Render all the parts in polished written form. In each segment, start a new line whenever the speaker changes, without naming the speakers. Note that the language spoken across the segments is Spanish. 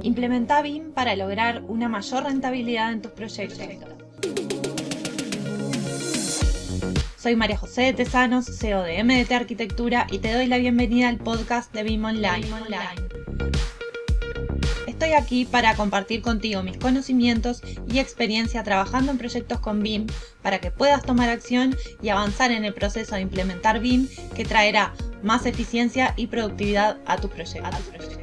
Implementa BIM para lograr una mayor rentabilidad en tus proyectos. Soy María José de Tesanos, CEO de MDT Arquitectura, y te doy la bienvenida al podcast de BIM Online. Estoy aquí para compartir contigo mis conocimientos y experiencia trabajando en proyectos con BIM para que puedas tomar acción y avanzar en el proceso de implementar BIM, que traerá más eficiencia y productividad a tus proyectos.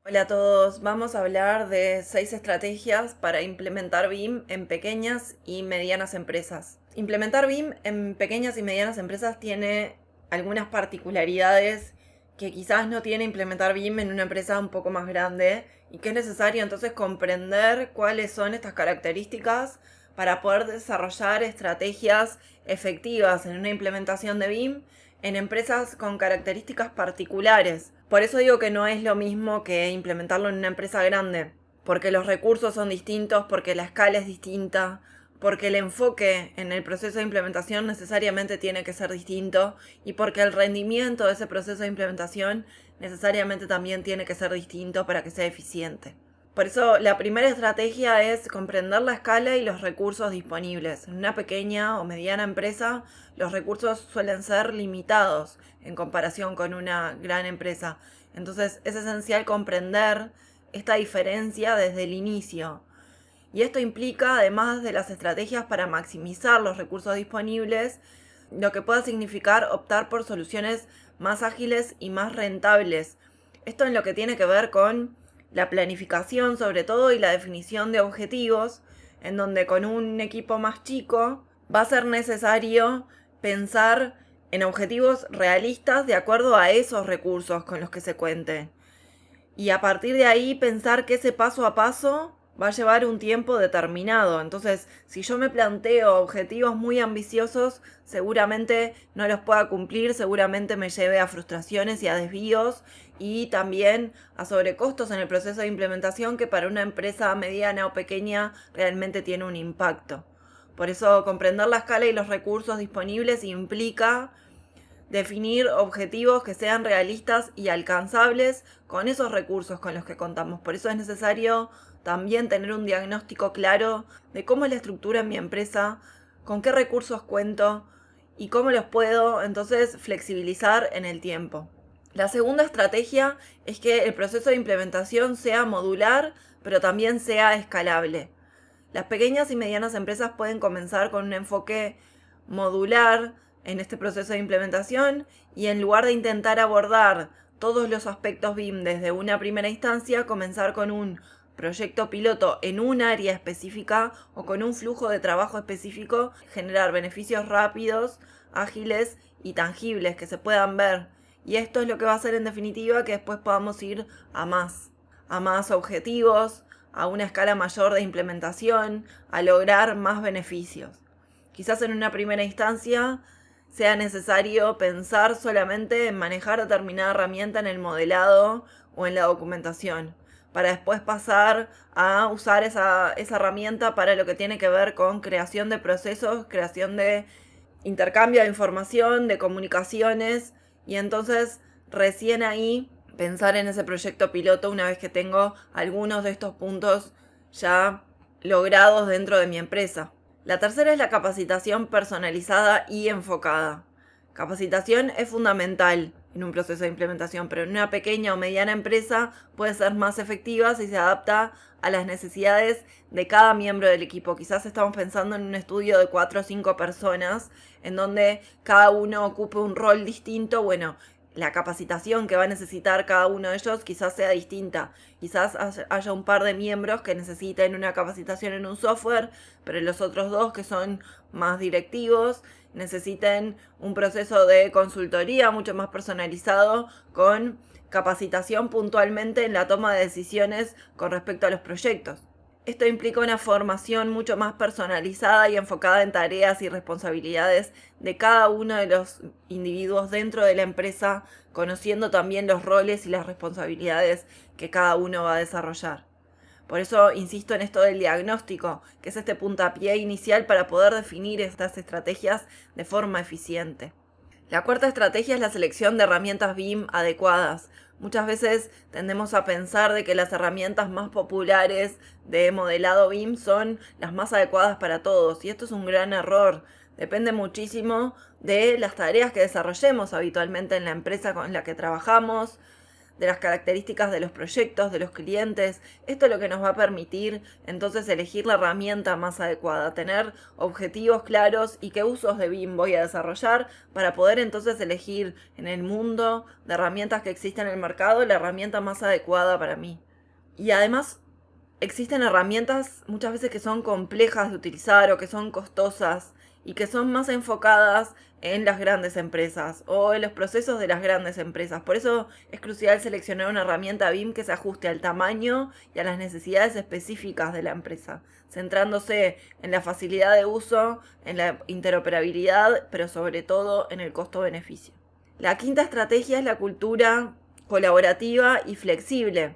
Hola a todos, vamos a hablar de 6 estrategias para implementar BIM en pequeñas y medianas empresas. Implementar BIM en pequeñas y medianas empresas tiene algunas particularidades que quizás no tiene implementar BIM en una empresa un poco más grande, y que es necesario entonces comprender cuáles son estas características para poder desarrollar estrategias efectivas en una implementación de BIM en empresas con características particulares. Por eso digo que no es lo mismo que implementarlo en una empresa grande, porque los recursos son distintos, porque la escala es distinta, porque el enfoque en el proceso de implementación necesariamente tiene que ser distinto, y porque el rendimiento de ese proceso de implementación necesariamente también tiene que ser distinto para que sea eficiente. Por eso la primera estrategia es comprender la escala y los recursos disponibles. En una pequeña o mediana empresa, los recursos suelen ser limitados en comparación con una gran empresa. Entonces es esencial comprender esta diferencia desde el inicio. Y esto implica, además de las estrategias para maximizar los recursos disponibles, lo que pueda significar optar por soluciones más ágiles y más rentables. Esto en lo que tiene que ver con la planificación sobre todo y la definición de objetivos, en donde con un equipo más chico va a ser necesario pensar en objetivos realistas de acuerdo a esos recursos con los que se cuente. Y a partir de ahí pensar que ese paso a paso va a llevar un tiempo determinado. Entonces, si yo me planteo objetivos muy ambiciosos, seguramente no los pueda cumplir, seguramente me lleve a frustraciones y a desvíos, y también a sobrecostos en el proceso de implementación, que para una empresa mediana o pequeña realmente tiene un impacto. Por eso, comprender la escala y los recursos disponibles implica definir objetivos que sean realistas y alcanzables con esos recursos con los que contamos. Por eso es necesario también tener un diagnóstico claro de cómo es la estructura en mi empresa, con qué recursos cuento y cómo los puedo entonces flexibilizar en el tiempo. La segunda estrategia es que el proceso de implementación sea modular, pero también sea escalable. Las pequeñas y medianas empresas pueden comenzar con un enfoque modular en este proceso de implementación, y en lugar de intentar abordar todos los aspectos BIM desde una primera instancia, comenzar con un proyecto piloto en un área específica o con un flujo de trabajo específico, generar beneficios rápidos, ágiles y tangibles que se puedan ver. Y esto es lo que va a hacer en definitiva que después podamos ir a más objetivos, a una escala mayor de implementación, a lograr más beneficios. Quizás en una primera instancia sea necesario pensar solamente en manejar determinada herramienta en el modelado o en la documentación, para después pasar a usar esa herramienta para lo que tiene que ver con creación de procesos, creación de intercambio de información, de comunicaciones, y entonces recién ahí pensar en ese proyecto piloto una vez que tengo algunos de estos puntos ya logrados dentro de mi empresa. La tercera es la capacitación personalizada y enfocada. Capacitación es fundamental en un proceso de implementación, pero en una pequeña o mediana empresa puede ser más efectiva si se adapta a las necesidades de cada miembro del equipo. Quizás estamos pensando en un estudio de 4 o 5 personas, en donde cada uno ocupe un rol distinto. Bueno, la capacitación que va a necesitar cada uno de ellos quizás sea distinta. Quizás haya un par de miembros que necesiten una capacitación en un software, pero los otros 2, que son más directivos, necesiten un proceso de consultoría mucho más personalizado, con capacitación puntualmente en la toma de decisiones con respecto a los proyectos. Esto implica una formación mucho más personalizada y enfocada en tareas y responsabilidades de cada uno de los individuos dentro de la empresa, conociendo también los roles y las responsabilidades que cada uno va a desarrollar. Por eso insisto en esto del diagnóstico, que es este puntapié inicial para poder definir estas estrategias de forma eficiente. La cuarta estrategia es la selección de herramientas BIM adecuadas. Muchas veces tendemos a pensar de que las herramientas más populares de modelado BIM son las más adecuadas para todos, y esto es un gran error. Depende muchísimo de las tareas que desarrollemos habitualmente en la empresa con la que trabajamos, de las características de los proyectos, de los clientes. Esto es lo que nos va a permitir entonces elegir la herramienta más adecuada, tener objetivos claros y qué usos de BIM voy a desarrollar para poder entonces elegir en el mundo de herramientas que existen en el mercado la herramienta más adecuada para mí. Y además existen herramientas muchas veces que son complejas de utilizar o que son costosas y que son más enfocadas en las grandes empresas o en los procesos de las grandes empresas. Por eso es crucial seleccionar una herramienta BIM que se ajuste al tamaño y a las necesidades específicas de la empresa, centrándose en la facilidad de uso, en la interoperabilidad, pero sobre todo en el costo-beneficio. La quinta estrategia es la cultura colaborativa y flexible.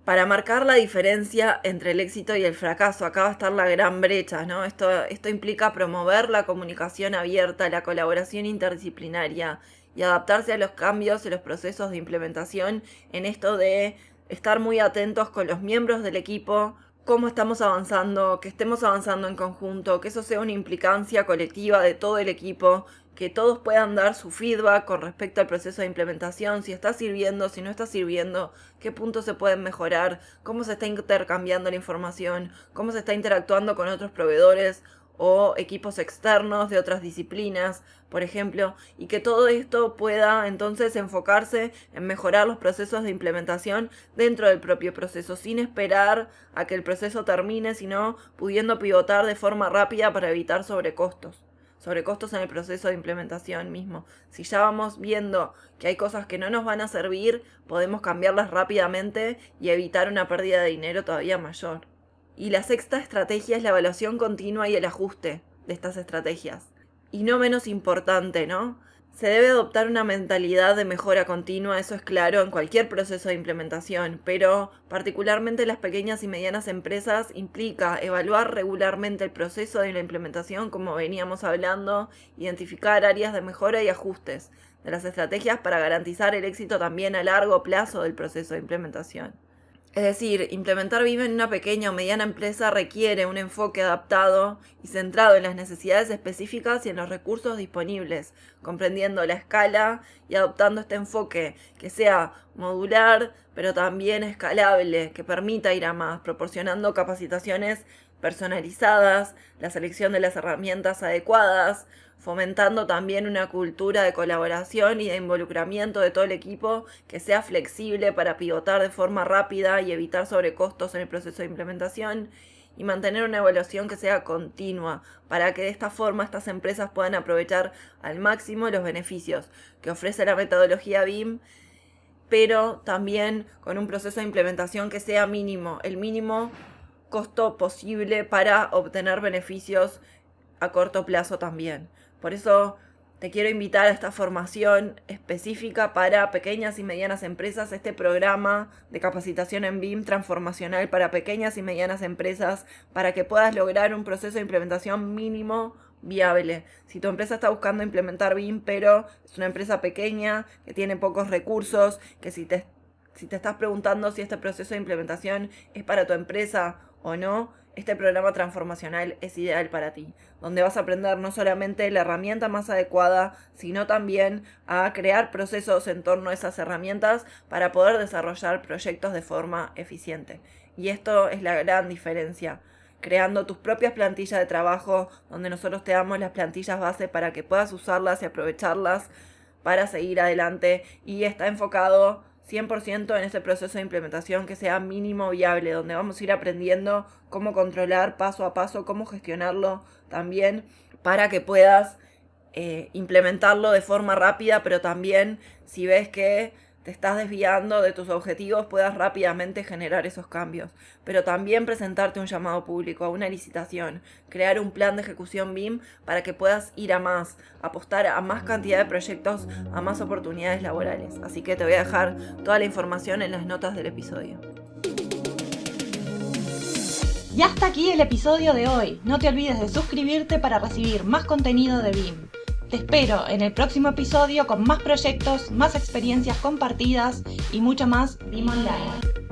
Para marcar la diferencia entre el éxito y el fracaso, acá va a estar la gran brecha, ¿no? Esto implica promover la comunicación abierta, la colaboración interdisciplinaria y adaptarse a los cambios y los procesos de implementación en esto de estar muy atentos con los miembros del equipo, cómo estamos avanzando, que estemos avanzando en conjunto, que eso sea una implicancia colectiva de todo el equipo, que todos puedan dar su feedback con respecto al proceso de implementación, si está sirviendo, si no está sirviendo, qué puntos se pueden mejorar, cómo se está intercambiando la información, cómo se está interactuando con otros proveedores o equipos externos de otras disciplinas, por ejemplo, y que todo esto pueda entonces enfocarse en mejorar los procesos de implementación dentro del propio proceso, sin esperar a que el proceso termine, sino pudiendo pivotar de forma rápida para evitar sobrecostos en el proceso de implementación mismo. Si ya vamos viendo que hay cosas que no nos van a servir, podemos cambiarlas rápidamente y evitar una pérdida de dinero todavía mayor. Y la sexta estrategia es la evaluación continua y el ajuste de estas estrategias. Y no menos importante, ¿no? Se debe adoptar una mentalidad de mejora continua, eso es claro, en cualquier proceso de implementación, pero particularmente en las pequeñas y medianas empresas implica evaluar regularmente el proceso de la implementación, como veníamos hablando, identificar áreas de mejora y ajustes de las estrategias para garantizar el éxito también a largo plazo del proceso de implementación. Es decir, implementar BIM en una pequeña o mediana empresa requiere un enfoque adaptado y centrado en las necesidades específicas y en los recursos disponibles, comprendiendo la escala y adoptando este enfoque que sea modular, pero también escalable, que permita ir a más, proporcionando capacitaciones personalizadas, la selección de las herramientas adecuadas, fomentando también una cultura de colaboración y de involucramiento de todo el equipo que sea flexible para pivotar de forma rápida y evitar sobrecostos en el proceso de implementación, y mantener una evaluación que sea continua para que de esta forma estas empresas puedan aprovechar al máximo los beneficios que ofrece la metodología BIM, pero también con un proceso de implementación que sea mínimo, el mínimo costo posible para obtener beneficios a corto plazo también. Por eso te quiero invitar a esta formación específica para pequeñas y medianas empresas, este programa de capacitación en BIM transformacional para pequeñas y medianas empresas, para que puedas lograr un proceso de implementación mínimo viable. Si tu empresa está buscando implementar BIM, pero es una empresa pequeña, que tiene pocos recursos, que si te estás preguntando si este proceso de implementación es para tu empresa o no, este programa transformacional es ideal para ti, donde vas a aprender no solamente la herramienta más adecuada, sino también a crear procesos en torno a esas herramientas para poder desarrollar proyectos de forma eficiente. Y esto es la gran diferencia, creando tus propias plantillas de trabajo, donde nosotros te damos las plantillas base para que puedas usarlas y aprovecharlas para seguir adelante, y está enfocado 100% en ese proceso de implementación que sea mínimo viable, donde vamos a ir aprendiendo cómo controlar paso a paso, cómo gestionarlo también para que puedas implementarlo de forma rápida, pero también si ves que te estás desviando de tus objetivos, puedas rápidamente generar esos cambios. Pero también presentarte un llamado público, a una licitación, crear un plan de ejecución BIM para que puedas ir a más, apostar a más cantidad de proyectos, a más oportunidades laborales. Así que te voy a dejar toda la información en las notas del episodio.
Y hasta aquí el episodio de hoy. No te olvides de suscribirte para recibir más contenido de BIM. Te espero en el próximo episodio con más proyectos, más experiencias compartidas y mucho más BIM Online.